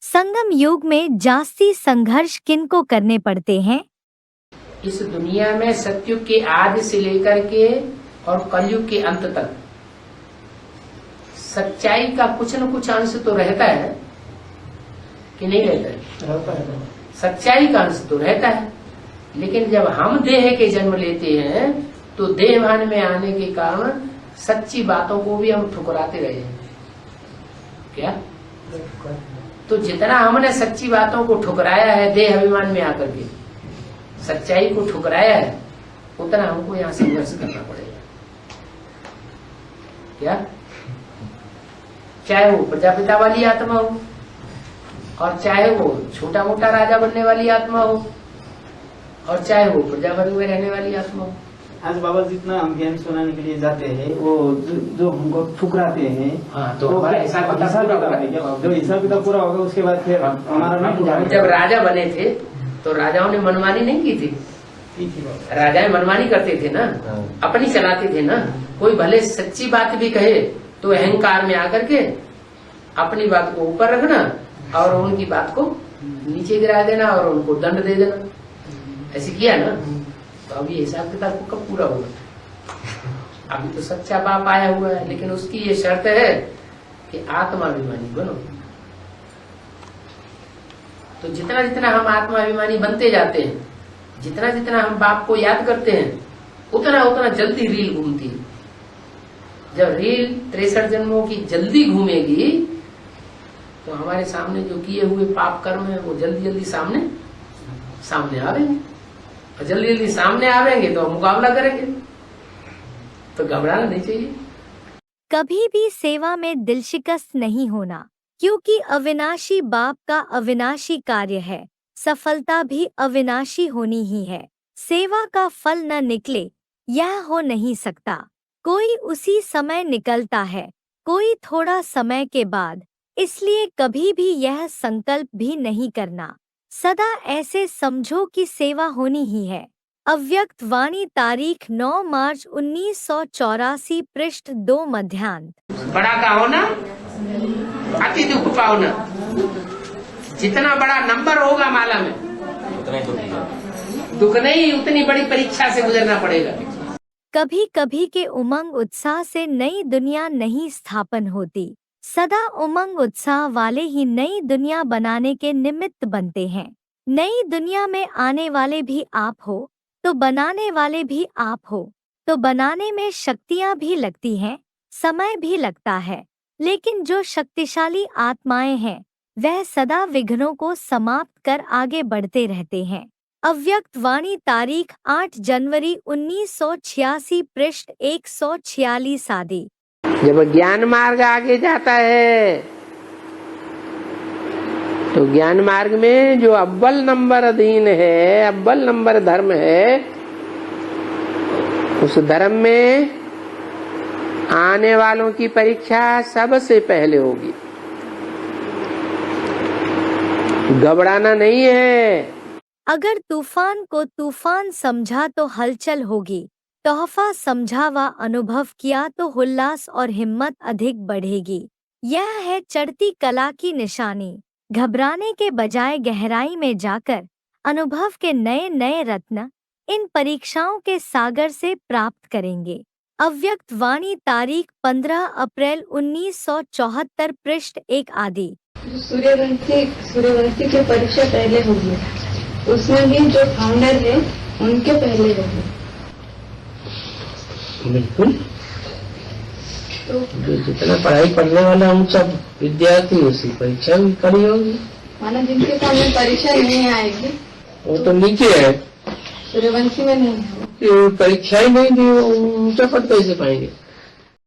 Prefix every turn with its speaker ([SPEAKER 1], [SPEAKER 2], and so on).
[SPEAKER 1] संगम युग में जास्ती संघर्ष किनको करने पड़ते हैं?
[SPEAKER 2] इस दुनिया में सतयुग के आदि से लेकर के और कलयुग के अंत तक सच्चाई का कुछ न कुछ अंश तो रहता है कि नहीं रहता है? सच्चाई का अंश तो रहता है, लेकिन जब हम देह के जन्म लेते हैं तो देहभान में आने के कारण सच्ची बातों को भी हम ठुकराते रहे हैं। क्या? तो जितना हमने सच्ची बातों को ठुकराया है देह अभिमान में आकर के, सच्चाई को ठुकराया है, उतना हमको यहाँ संघर्ष करना पड़ेगा। क्या? चाहे वो प्रजापिता वाली आत्मा हो और चाहे वो छोटा मोटा राजा बनने वाली आत्मा हो और चाहे वो प्रजावर्ग में रहने वाली आत्मा हो।
[SPEAKER 3] आज बाबा जितना हम ज्ञान सुनाने के लिए जाते हैं वो जो हमको ठुकराते हैं,
[SPEAKER 2] हाँ, तो हमारा हिसाब किताब
[SPEAKER 3] जो हिसाब किताब पूरा होगा उसके बाद फिर हमारा नाम।
[SPEAKER 2] जब राजा बने थे तो राजाओं ने मनमानी नहीं की थी, राजाएं मनमानी करते थे ना, अपनी चलाते थे ना। कोई भले सच्ची बात भी कहे तो अहंकार में आकर के अपनी बात को ऊपर रखना और उनकी बात को नीचे गिरा देना और उनको दंड दे देना, ऐसे किया ना। तो अभी हिसाब किताब को कब पूरा होगा? अभी तो सच्चा बाप आया हुआ है, लेकिन उसकी ये शर्त है कि आत्माभिमानी बनो। तो जितना जितना हम आत्माभिमानी बनते जाते हैं, जितना जितना हम बाप को याद करते हैं, उतना उतना जल्दी रील घूमती है। जब रील 63 जन्मों की जल्दी घूमेगी तो हमारे सामने जो किए हुए पाप कर्म है वो जल्दी जल्दी सामने आवेंगे, और जल्दी जल्दी सामने आवेंगे तो हम मुकाबला करेंगे। तो घबराना नहीं चाहिए।
[SPEAKER 1] कभी भी सेवा में दिलशिकस्त नहीं होना, क्योंकि अविनाशी बाप का अविनाशी कार्य है। सफलता भी अविनाशी होनी ही है। सेवा का फल न निकले यह हो नहीं सकता। कोई उसी समय निकलता है, कोई थोड़ा समय के बाद। इसलिए कभी भी यह संकल्प भी नहीं करना, सदा ऐसे समझो कि सेवा होनी ही है। अव्यक्त वाणी तारीख 9 मार्च 1984 पृष्ठ 2 मध्यांत।
[SPEAKER 2] बड़ा का होना अति दुख पाओना। जितना बड़ा नंबर होगा माला में दुख नहीं, उतनी बड़ी परीक्षा से गुजरना पड़ेगा।
[SPEAKER 1] कभी कभी के उमंग उत्साह से नई दुनिया नहीं स्थापन होती, सदा उमंग उत्साह वाले ही नई दुनिया बनाने के निमित्त बनते हैं। नई दुनिया में आने वाले भी आप हो तो बनाने वाले भी आप हो। तो बनाने में शक्तियाँ भी लगती हैं, समय भी लगता है, लेकिन जो शक्तिशाली आत्माएं हैं वह सदा विघ्नों को समाप्त कर आगे बढ़ते रहते हैं। अव्यक्त वाणी तारीख 8 जनवरी 1986 पृष्ठ 146 आदि।
[SPEAKER 2] जब ज्ञान मार्ग आगे जाता है तो ज्ञान मार्ग में जो अव्वल नंबर अधीन है, अव्वल नंबर धर्म है, उस धर्म में आने वालों की परीक्षा सबसे पहले होगी। घबराना नहीं है।
[SPEAKER 1] अगर तूफान को तूफान समझा तो हलचल होगी, तोहफा समझा व अनुभव किया तो उल्लास और हिम्मत अधिक बढ़ेगी। यह है चढ़ती कला की निशानी। घबराने के बजाय गहराई में जाकर अनुभव के नए नए रत्न इन परीक्षाओं के सागर से प्राप्त करेंगे। अव्यक्त वाणी तारीख 15 अप्रैल 1974 पृष्ठ 1 आदि।
[SPEAKER 4] सूर्यवंशी की परीक्षा पहले होगी, उसमें भी जो फाउंडर है उनके पहले होगी।
[SPEAKER 2] बिल्कुल। तो जो जितना पढ़ाई पढ़ने वाला हम सब विद्यार्थी उसी परीक्षा भी करी होगी।
[SPEAKER 4] माना जिनके सामने परीक्षा नहीं आएगी
[SPEAKER 2] वो तो नीचे है,
[SPEAKER 4] सूर्यवंशी में नहीं है।
[SPEAKER 2] परीक्षा ही नहीं दी, ऊंचा पद कैसे पाएंगे?